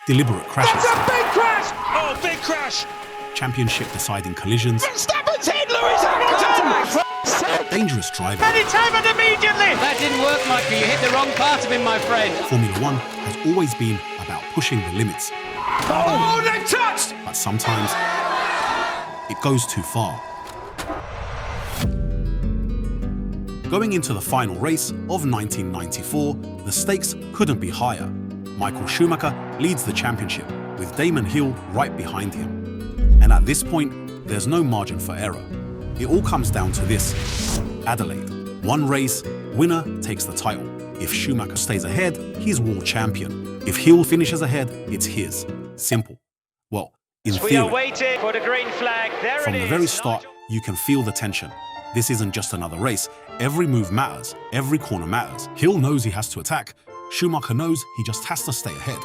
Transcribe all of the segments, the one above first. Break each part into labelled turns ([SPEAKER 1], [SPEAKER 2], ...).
[SPEAKER 1] deliberate crashes.
[SPEAKER 2] That's a big crash! Oh, big crash!
[SPEAKER 1] Championship-deciding collisions.
[SPEAKER 2] Verstappen's hit Lewis Hamilton!
[SPEAKER 1] Dangerous driving.
[SPEAKER 2] And it's happened immediately!
[SPEAKER 3] That didn't work, Michael. You hit the wrong part of him, my friend.
[SPEAKER 1] Formula One has always been about pushing the limits.
[SPEAKER 2] Oh, they've touched!
[SPEAKER 1] But sometimes it goes too far. Going into the final race of 1994, the stakes couldn't be higher. Michael Schumacher leads the championship, with Damon Hill right behind him. And at this point, there's no margin for error. It all comes down to this. Adelaide. One race, winner takes the title. If Schumacher stays ahead, he's world champion. If Hill finishes ahead, it's his. Simple. Well, in theory.
[SPEAKER 4] We are waiting for the green flag. There
[SPEAKER 1] From the very start, you can feel the tension. This isn't just another race. Every move matters. Every corner matters. Hill knows he has to attack. Schumacher knows he just has to stay ahead.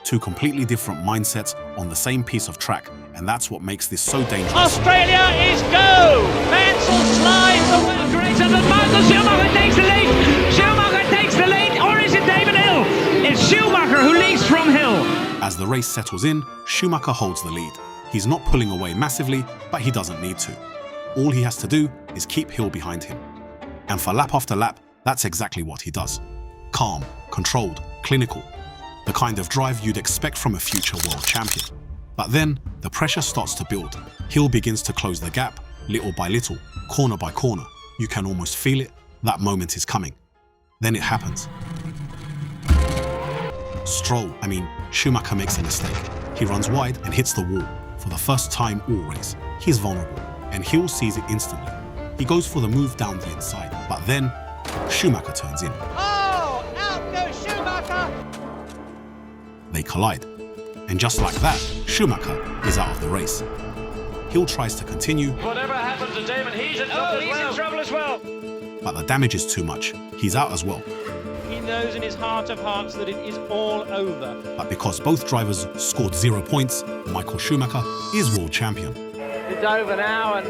[SPEAKER 1] Two completely different mindsets on the same piece of track, and that's what makes this so dangerous.
[SPEAKER 4] Australia is go! Mansell slides away greater than Michael Schumacher takes the lead! Schumacher takes the lead, or is it David Hill? It's Schumacher who leads from Hill.
[SPEAKER 1] As the race settles in, Schumacher holds the lead. He's not pulling away massively, but he doesn't need to. All he has to do is keep Hill behind him. And for lap after lap, that's exactly what he does. Calm, controlled, clinical. The kind of drive you'd expect from a future world champion. But then, the pressure starts to build. Hill begins to close the gap, little by little, corner by corner. You can almost feel it. That moment is coming. Then it happens. Schumacher makes a mistake. He runs wide and hits the wall. For the first time all race, he's vulnerable, and Hill sees it instantly. He goes for the move down the inside, but then Schumacher turns in.
[SPEAKER 4] Oh, out goes Schumacher!
[SPEAKER 1] They collide. And just like that, Schumacher is out of the race. Hill tries to continue.
[SPEAKER 4] Whatever happens to Damon, he's in trouble as well.
[SPEAKER 1] But the damage is too much. He's out as well.
[SPEAKER 4] He knows in his heart of hearts that it is all over.
[SPEAKER 1] But because both drivers scored 0 points, Michael Schumacher is world champion.
[SPEAKER 3] It's over now, and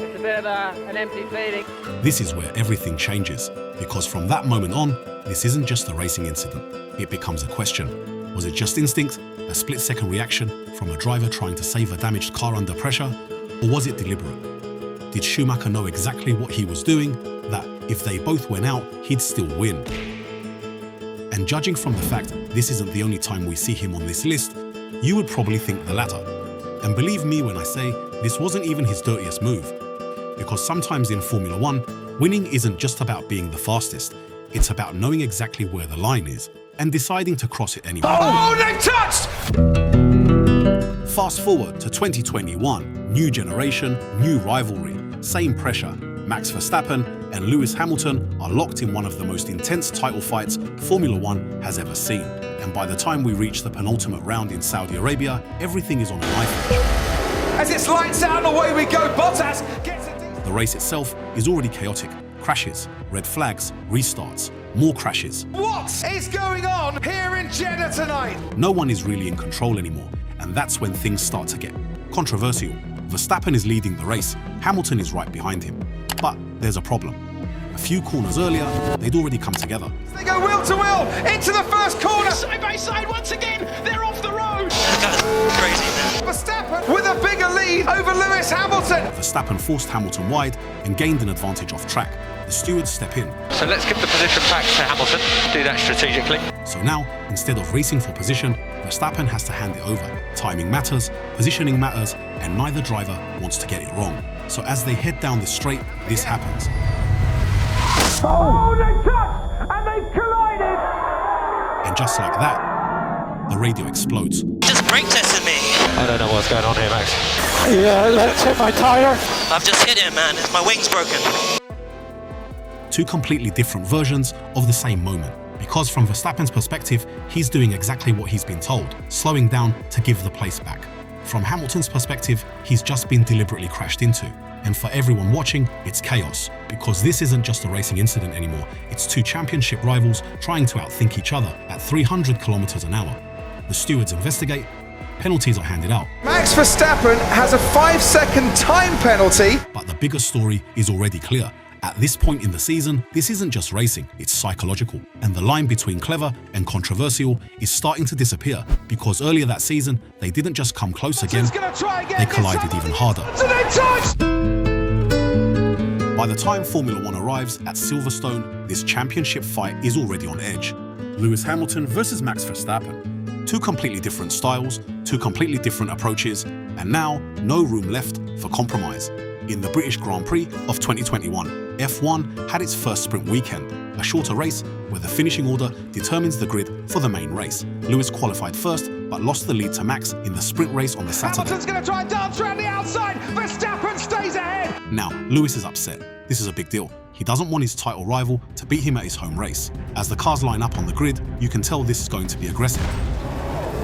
[SPEAKER 3] it's a bit of an empty feeling.
[SPEAKER 1] This is where everything changes, because from that moment on, this isn't just a racing incident. It becomes a question. Was it just instinct, a split-second reaction from a driver trying to save a damaged car under pressure, or was it deliberate? Did Schumacher know exactly what he was doing, that if they both went out, he'd still win? And judging from the fact this isn't the only time we see him on this list, you would probably think the latter. And believe me when I say this wasn't even his dirtiest move. Because sometimes in Formula One, winning isn't just about being the fastest. It's about knowing exactly where the line is and deciding to cross it anyway.
[SPEAKER 2] Oh, they've touched!
[SPEAKER 1] Fast forward to 2021, new generation, new rivalry, same pressure. Max Verstappen and Lewis Hamilton are locked in one of the most intense title fights Formula One has ever seen. And by the time we reach the penultimate round in Saudi Arabia, everything is on a knife edge.
[SPEAKER 2] As it's lights out and away we go, Bottas gets it.
[SPEAKER 1] The race itself is already chaotic. Crashes, red flags, restarts, more crashes.
[SPEAKER 2] What is going on here in Jeddah tonight?
[SPEAKER 1] No one is really in control anymore, and that's when things start to get controversial. Verstappen is leading the race, Hamilton is right behind him. But there's a problem. A few corners earlier, they'd already come together.
[SPEAKER 2] They go wheel to wheel into the first corner. Side by side once again, they're off the road.
[SPEAKER 5] Crazy, man.
[SPEAKER 2] Verstappen with a bigger lead over Lewis Hamilton.
[SPEAKER 1] Verstappen forced Hamilton wide and gained an advantage off track. The stewards step in.
[SPEAKER 5] So let's give the position back to Hamilton. Do that strategically.
[SPEAKER 1] So now, instead of racing for position, Verstappen has to hand it over. Timing matters, positioning matters, and neither driver wants to get it wrong. So as they head down the straight, this happens.
[SPEAKER 2] Oh, they touched and they collided.
[SPEAKER 1] And just like that, the radio explodes.
[SPEAKER 5] Just brake tested me. I don't know what's going on here, Max.
[SPEAKER 6] Yeah, let's hit my tyre.
[SPEAKER 5] I've just hit him, man. My wing's broken.
[SPEAKER 1] Two completely different versions of the same moment. Because from Verstappen's perspective, he's doing exactly what he's been told, slowing down to give the place back. From Hamilton's perspective, he's just been deliberately crashed into. And for everyone watching, it's chaos. Because this isn't just a racing incident anymore, it's two championship rivals trying to outthink each other at 300 kilometers an hour. The stewards investigate, penalties are handed out.
[SPEAKER 2] Max Verstappen has a 5-second time penalty.
[SPEAKER 1] But the bigger story is already clear. At this point in the season, this isn't just racing, it's psychological. And the line between clever and controversial is starting to disappear because earlier that season, they didn't just come close again, they collided even harder. By the time Formula One arrives at Silverstone, this championship fight is already on edge. Lewis Hamilton versus Max Verstappen. Two completely different styles, two completely different approaches, and now no room left for compromise. In the British Grand Prix of 2021, F1 had its first sprint weekend, a shorter race where the finishing order determines the grid for the main race. Lewis qualified first, but lost the lead to Max in the sprint race on the Saturday.
[SPEAKER 2] Hamilton's going to try and dance around the outside. Verstappen stays ahead.
[SPEAKER 1] Now, Lewis is upset. This is a big deal. He doesn't want his title rival to beat him at his home race. As the cars line up on the grid, you can tell this is going to be aggressive.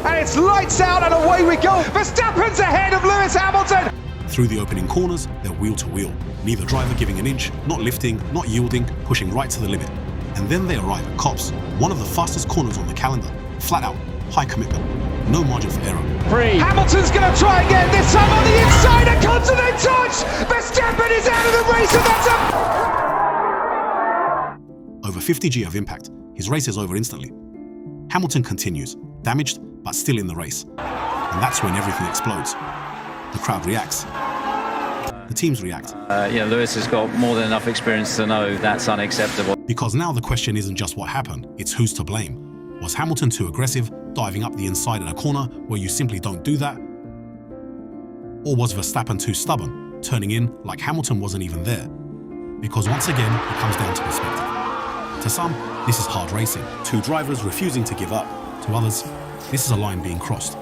[SPEAKER 2] And it's lights out and away we go. Verstappen's ahead of Lewis Hamilton.
[SPEAKER 1] Through the opening corners, they're wheel to wheel. Neither driver giving an inch, not lifting, not yielding, pushing right to the limit. And then they arrive at Copse, one of the fastest corners on the calendar. Flat out, high commitment, no margin for error.
[SPEAKER 2] Hamilton's going to try again, this time on the inside, a continent touch! Verstappen is out of the race and that's a...
[SPEAKER 1] Over 50 G of impact, his race is over instantly. Hamilton continues, damaged but still in the race. And that's when everything explodes. The crowd reacts. The teams react.
[SPEAKER 7] Lewis has got more than enough experience to know that's unacceptable.
[SPEAKER 1] Because now the question isn't just what happened, it's who's to blame. Was Hamilton too aggressive, diving up the inside in a corner where you simply don't do that? Or was Verstappen too stubborn, turning in like Hamilton wasn't even there? Because once again, it comes down to perspective. To some, this is hard racing, two drivers refusing to give up. To others, this is a line being crossed.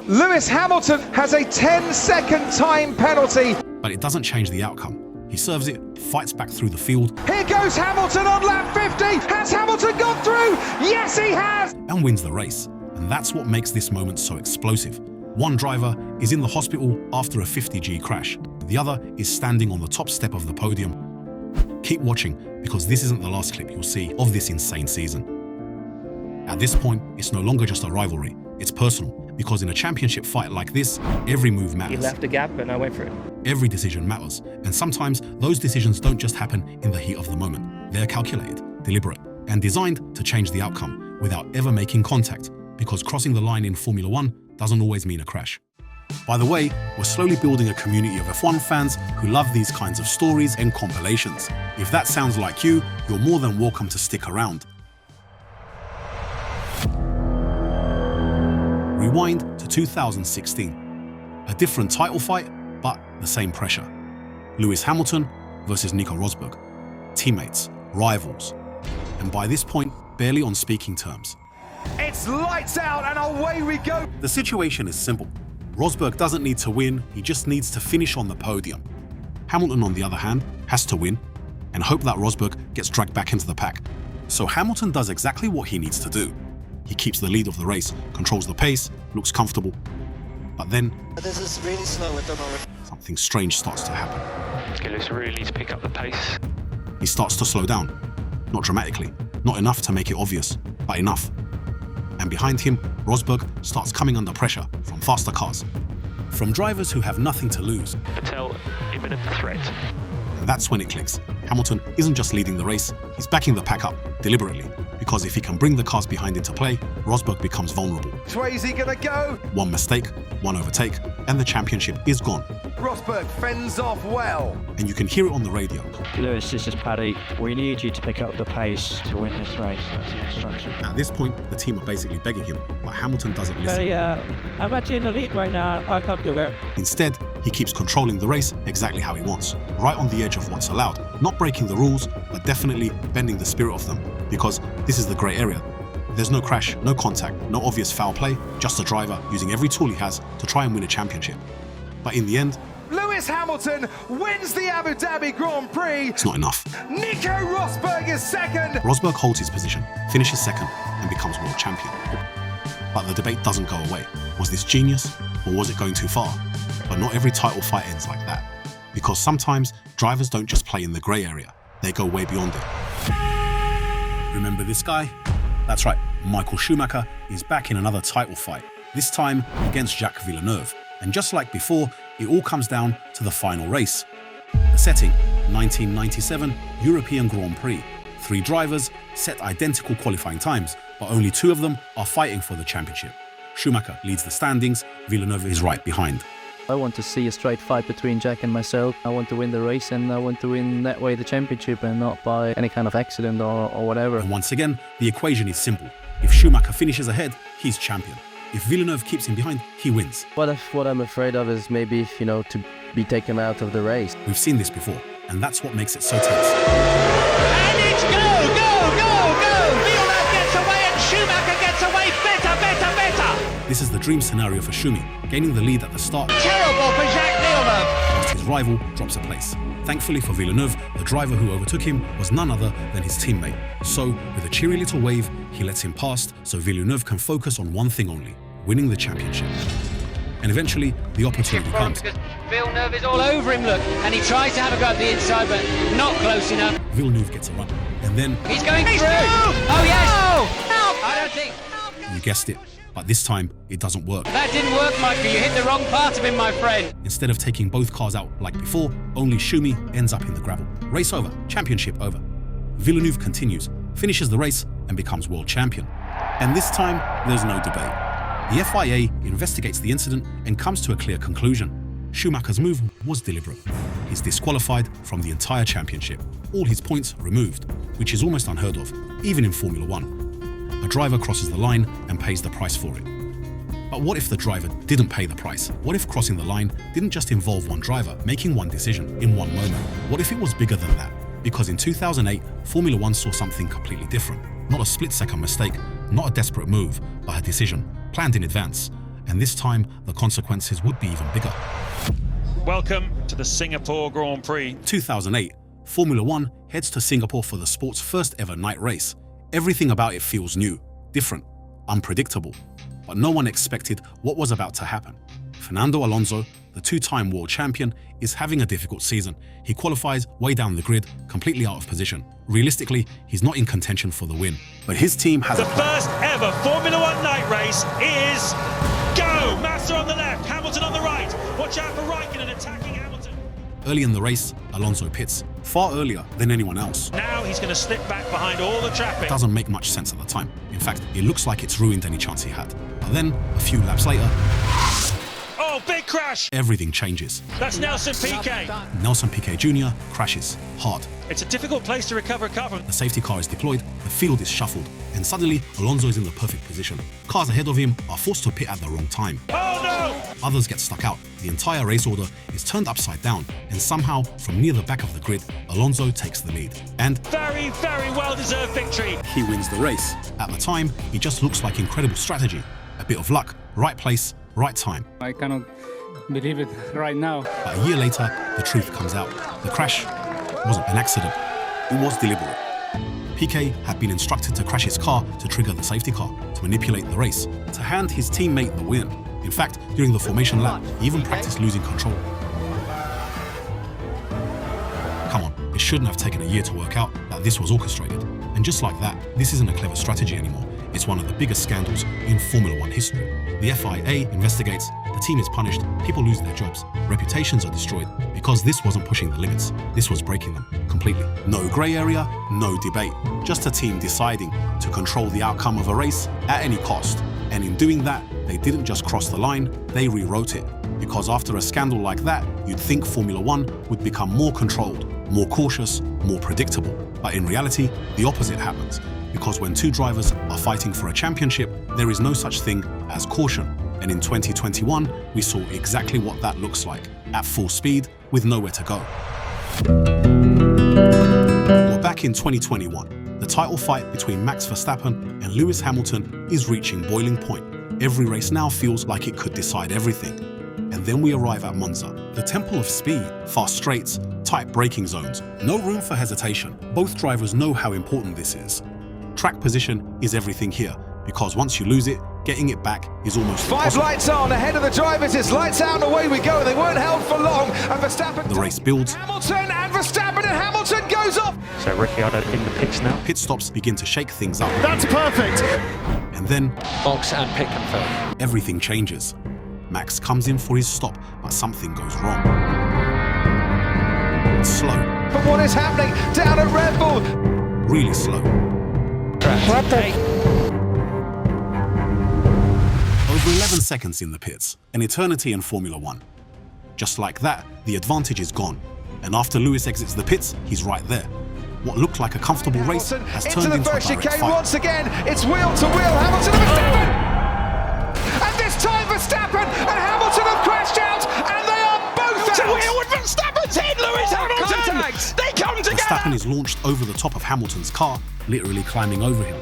[SPEAKER 2] Lewis Hamilton has a 10-second time penalty.
[SPEAKER 1] But it doesn't change the outcome. He serves it, fights back through the field.
[SPEAKER 2] Here goes Hamilton on lap 50. Has Hamilton gone through? Yes, he has.
[SPEAKER 1] And wins the race. And that's what makes this moment so explosive. One driver is in the hospital after a 50G crash. The other is standing on the top step of the podium. Keep watching, because this isn't the last clip you'll see of this insane season. At this point, it's no longer just a rivalry. It's personal, because in a championship fight like this, every move matters.
[SPEAKER 3] He left a gap and I went for it.
[SPEAKER 1] Every decision matters, and sometimes those decisions don't just happen in the heat of the moment. They're calculated, deliberate, and designed to change the outcome without ever making contact, because crossing the line in Formula One doesn't always mean a crash. By the way, we're slowly building a community of F1 fans who love these kinds of stories and compilations. If that sounds like you, you're more than welcome to stick around. Rewind to 2016. A different title fight, but the same pressure. Lewis Hamilton versus Nico Rosberg. Teammates, rivals, and by this point, barely on speaking terms.
[SPEAKER 2] It's lights out and away we go.
[SPEAKER 1] The situation is simple. Rosberg doesn't need to win, he just needs to finish on the podium. Hamilton, on the other hand, has to win and hope that Rosberg gets dragged back into the pack. So Hamilton does exactly what he needs to do. He keeps the lead of the race, controls the pace, looks comfortable. But then,
[SPEAKER 8] this is really slow at the moment.
[SPEAKER 1] Something strange starts to happen.
[SPEAKER 5] Lewis really needs to pick up the pace.
[SPEAKER 1] He starts to slow down. Not dramatically, not enough to make it obvious, but enough. And behind him, Rosberg starts coming under pressure from faster cars. From drivers who have nothing to lose.
[SPEAKER 5] Patel, imminent threat.
[SPEAKER 1] And that's when it clicks. Hamilton isn't just leading the race, he's backing the pack up, deliberately. Because if he can bring the cars behind into play, Rosberg becomes vulnerable.
[SPEAKER 2] Swayze gonna go.
[SPEAKER 1] One mistake, one overtake, and the championship is gone.
[SPEAKER 2] Rosberg fends off well.
[SPEAKER 1] And you can hear it on the radio.
[SPEAKER 6] Lewis, this is Paddy. We need you to pick up the pace to win this race. That's the instruction.
[SPEAKER 1] At this point, the team are basically begging him, but Hamilton doesn't listen.
[SPEAKER 6] I'm actually in the lead right now. I can't do it.
[SPEAKER 1] Instead, he keeps controlling the race exactly how he wants, right on the edge of what's allowed, not breaking the rules, but definitely bending the spirit of them, because this is the grey area. There's no crash, no contact, no obvious foul play, just a driver using every tool he has to try and win a championship. But in the end,
[SPEAKER 2] Lewis Hamilton wins the Abu Dhabi Grand Prix.
[SPEAKER 1] It's not enough.
[SPEAKER 2] Nico Rosberg is second.
[SPEAKER 1] Rosberg holds his position, finishes second, and becomes world champion. But the debate doesn't go away. Was this genius, or was it going too far? But not every title fight ends like that. Because sometimes, drivers don't just play in the grey area. They go way beyond it. Remember this guy? That's right, Michael Schumacher is back in another title fight, this time against Jacques Villeneuve. And just like before, it all comes down to the final race. The setting, 1997 European Grand Prix. 3 drivers set identical qualifying times, but only 2 of them are fighting for the championship. Schumacher leads the standings, Villeneuve is right behind.
[SPEAKER 6] I want to see a straight fight between Jack and myself. I want to win the race, and I want to win that way the championship, and not by any kind of accident or whatever.
[SPEAKER 1] And once again, the equation is simple. If Schumacher finishes ahead, he's champion. If Villeneuve keeps him behind, he wins.
[SPEAKER 6] What I'm afraid of is maybe, to be taken out of the race.
[SPEAKER 1] We've seen this before, and that's what makes it so tense.
[SPEAKER 4] And it's go, go, go, go! Villeneuve gets away and Schumacher gets away. Better, better, better!
[SPEAKER 1] This is the dream scenario for Schumi, gaining the lead at the start.
[SPEAKER 4] Terrible for Jacques Villeneuve!
[SPEAKER 1] Whilst his rival drops a place. Thankfully for Villeneuve, the driver who overtook him was none other than his teammate. So, with a cheery little wave, he lets him past so Villeneuve can focus on one thing only, winning the championship. And eventually, the opportunity comes.
[SPEAKER 3] Villeneuve is all over him, look, and he tries to have a go at the inside, but not close enough.
[SPEAKER 1] Villeneuve gets a run, and then...
[SPEAKER 3] He's going through! Oh, yes! Help! I don't think...
[SPEAKER 1] You guessed it, but this time, it doesn't work.
[SPEAKER 3] That didn't work, Michael. You hit the wrong part of him, my friend.
[SPEAKER 1] Instead of taking both cars out like before, only Schumi ends up in the gravel. Race over, championship over. Villeneuve continues, finishes the race, and becomes world champion. And this time, there's no debate. The FIA investigates the incident and comes to a clear conclusion. Schumacher's move was deliberate. He's disqualified from the entire championship. All his points removed, which is almost unheard of, even in Formula 1. A driver crosses the line and pays the price for it. But what if the driver didn't pay the price? What if crossing the line didn't just involve one driver making one decision in one moment? What if it was bigger than that? Because in 2008, Formula 1 saw something completely different. Not a split-second mistake, not a desperate move, but a decision, planned in advance. And this time, the consequences would be even bigger.
[SPEAKER 9] Welcome to the Singapore Grand Prix.
[SPEAKER 1] 2008, Formula 1 heads to Singapore for the sport's first ever night race. Everything about it feels new, different, unpredictable. But no one expected what was about to happen. Fernando Alonso, the 2-time world champion, is having a difficult season. He qualifies way down the grid, completely out of position. Realistically, he's not in contention for the win. But his team has
[SPEAKER 9] the first ever Formula 1 night race is go! Massa on the left, Hamilton on the right. Watch out for Raikkonen attacking Hamilton.
[SPEAKER 1] Early in the race, Alonso pits, far earlier than anyone else.
[SPEAKER 9] Now he's going to slip back behind all the traffic.
[SPEAKER 1] It doesn't make much sense at the time. In fact, it looks like it's ruined any chance he had. But then, a few laps later,
[SPEAKER 9] oh, big crash!
[SPEAKER 1] Everything changes.
[SPEAKER 9] That's Nelson Piquet.
[SPEAKER 1] Nelson Piquet Jr. crashes hard.
[SPEAKER 9] It's a difficult place to recover a car from.
[SPEAKER 1] The safety car is deployed, the field is shuffled, and suddenly Alonso is in the perfect position. Cars ahead of him are forced to pit at the wrong time.
[SPEAKER 9] Oh no!
[SPEAKER 1] Others get stuck out. The entire race order is turned upside down, and somehow, from near the back of the grid, Alonso takes the lead. And
[SPEAKER 9] very, very well-deserved victory.
[SPEAKER 1] He wins the race. At the time, it just looks like incredible strategy. A bit of luck, right place, right time.
[SPEAKER 10] I cannot believe it right now.
[SPEAKER 1] But a year later, the truth comes out. The crash wasn't an accident. It was deliberate. Piquet had been instructed to crash his car to trigger the safety car, to manipulate the race, to hand his teammate the win. In fact, during the formation lap, he even practiced losing control. Come on, it shouldn't have taken a year to work out that this was orchestrated. And just like that, this isn't a clever strategy anymore. It's one of the biggest scandals in Formula 1 history. The FIA investigates, the team is punished, people lose their jobs, reputations are destroyed, because this wasn't pushing the limits, this was breaking them completely. No grey area, no debate, just a team deciding to control the outcome of a race at any cost. And in doing that, they didn't just cross the line, they rewrote it. Because after a scandal like that, you'd think Formula 1 would become more controlled, more cautious, more predictable. But in reality, the opposite happens. Because when 2 drivers are fighting for a championship, there is no such thing as caution. And in 2021, we saw exactly what that looks like, at full speed, with nowhere to go. We're back in 2021. The title fight between Max Verstappen and Lewis Hamilton is reaching boiling point. Every race now feels like it could decide everything. And then we arrive at Monza, the temple of speed, fast straights, tight braking zones, no room for hesitation. Both drivers know how important this is. Track position is everything here, because once you lose it, getting it back is almost impossible.
[SPEAKER 2] 5 lights on, ahead of the drivers, it's lights out and away we go. They weren't held for long, and Verstappen...
[SPEAKER 1] The race builds.
[SPEAKER 2] Hamilton and Verstappen, and Hamilton goes off!
[SPEAKER 6] So Ricciardo in the pits now.
[SPEAKER 1] Pit stops begin to shake things up.
[SPEAKER 2] That's perfect!
[SPEAKER 1] And then...
[SPEAKER 5] Box and pit confirmed.
[SPEAKER 1] Everything changes. Max comes in for his stop, but something goes wrong. slow.
[SPEAKER 2] But what is happening down at Red Bull?
[SPEAKER 1] Really slow. Over 11 seconds in the pits, an eternity in Formula One. Just like that, the advantage is gone. And after Lewis exits the pits, he's right there. What looked like a comfortable race has turned into a direct fight.
[SPEAKER 2] Once again, it's wheel to wheel. Hamilton and Verstappen! And this time Verstappen and Hamilton have crashed out, and they are both out!
[SPEAKER 9] Wheel with Verstappen's hit, Lewis Hamilton! They come together!
[SPEAKER 1] Verstappen is launched over the top of Hamilton's car, literally climbing over him.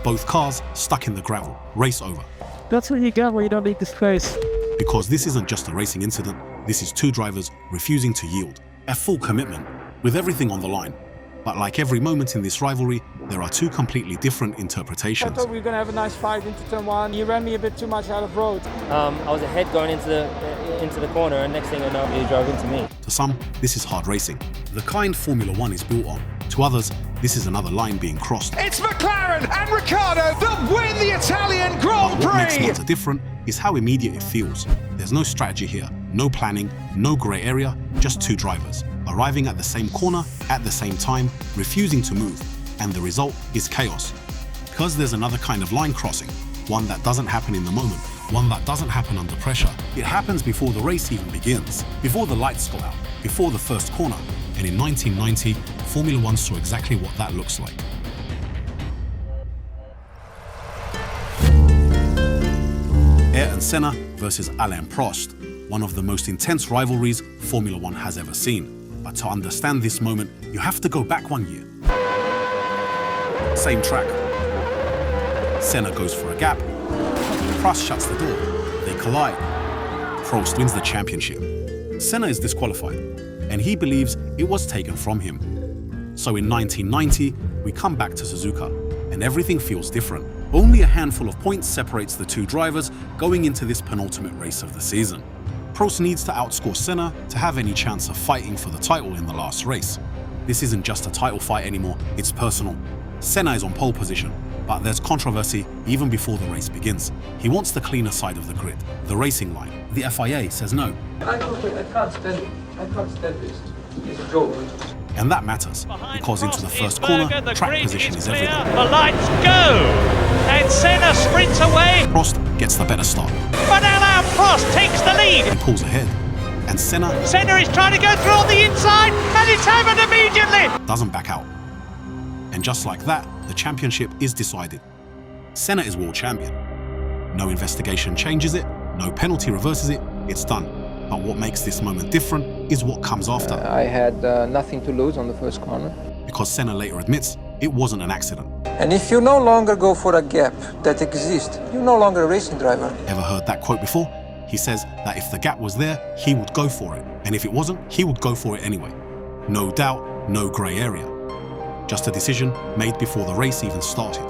[SPEAKER 1] Both cars stuck in the gravel. Race over.
[SPEAKER 6] That's what you get when you don't need the space.
[SPEAKER 1] Because this isn't just a racing incident, this is two drivers refusing to yield. A full commitment, with everything on the line. But like every moment in this rivalry, there are two completely different interpretations.
[SPEAKER 10] I thought we were going to have a nice fight into turn one. You ran me a bit too much out of road.
[SPEAKER 11] I was ahead going into the corner, and next thing I know, you drove into me.
[SPEAKER 1] To some, this is hard racing, the kind Formula One is built on. To others, this is another line being crossed.
[SPEAKER 2] It's McLaren and Ricciardo that win the Italian Grand Prix!
[SPEAKER 1] What makes Monza different is how immediate it feels. There's no strategy here, no planning, no grey area, just two drivers, arriving at the same corner at the same time, refusing to move, and the result is chaos. Because there's another kind of line crossing, one that doesn't happen in the moment, one that doesn't happen under pressure. It happens before the race even begins, before the lights go out, before the first corner, and in 1990, Formula One saw exactly what that looks like. Ayrton Senna versus Alain Prost, one of the most intense rivalries Formula One has ever seen. But to understand this moment, you have to go back 1 year. Same track. Senna goes for a gap. Prost shuts the door. They collide. Prost wins the championship. Senna is disqualified, and he believes it was taken from him. So in 1990, we come back to Suzuka, and everything feels different. Only a handful of points separates the two drivers going into this penultimate race of the season. Prost needs to outscore Senna to have any chance of fighting for the title in the last race. This isn't just a title fight anymore, it's personal. Senna is on pole position, but there's controversy even before the race begins. He wants the cleaner side of the grid, the racing line. The FIA says no.
[SPEAKER 8] I can't stand it. I can't stand this. It's a joke.
[SPEAKER 1] And that matters, because into the first corner, track position is everything.
[SPEAKER 4] The lights go! And Senna sprints away!
[SPEAKER 1] Prost gets the better start.
[SPEAKER 4] But Alain Prost takes the lead!
[SPEAKER 1] He pulls ahead, and Senna
[SPEAKER 4] is trying to go through on the inside, and it's happened immediately!
[SPEAKER 1] Doesn't back out. And just like that, the championship is decided. Senna is world champion. No investigation changes it, no penalty reverses it, it's done. But what makes this moment different is what comes after.
[SPEAKER 8] I had nothing to lose on the first corner.
[SPEAKER 1] Because Senna later admits it wasn't an accident.
[SPEAKER 8] And if you no longer go for a gap that exists, you're no longer a racing driver.
[SPEAKER 1] Ever heard that quote before? He says that if the gap was there, he would go for it. And if it wasn't, he would go for it anyway. No doubt, no grey area. Just a decision made before the race even started.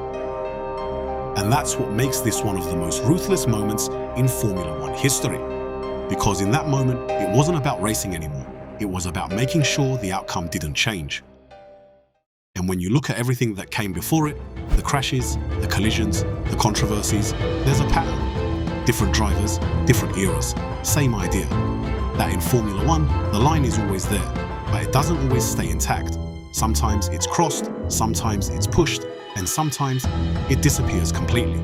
[SPEAKER 1] And that's what makes this one of the most ruthless moments in Formula One history. Because in that moment, it wasn't about racing anymore. It was about making sure the outcome didn't change. And when you look at everything that came before it, the crashes, the collisions, the controversies, there's a pattern. Different drivers, different eras, same idea. That in Formula One, the line is always there, but it doesn't always stay intact. Sometimes it's crossed, sometimes it's pushed, and sometimes it disappears completely.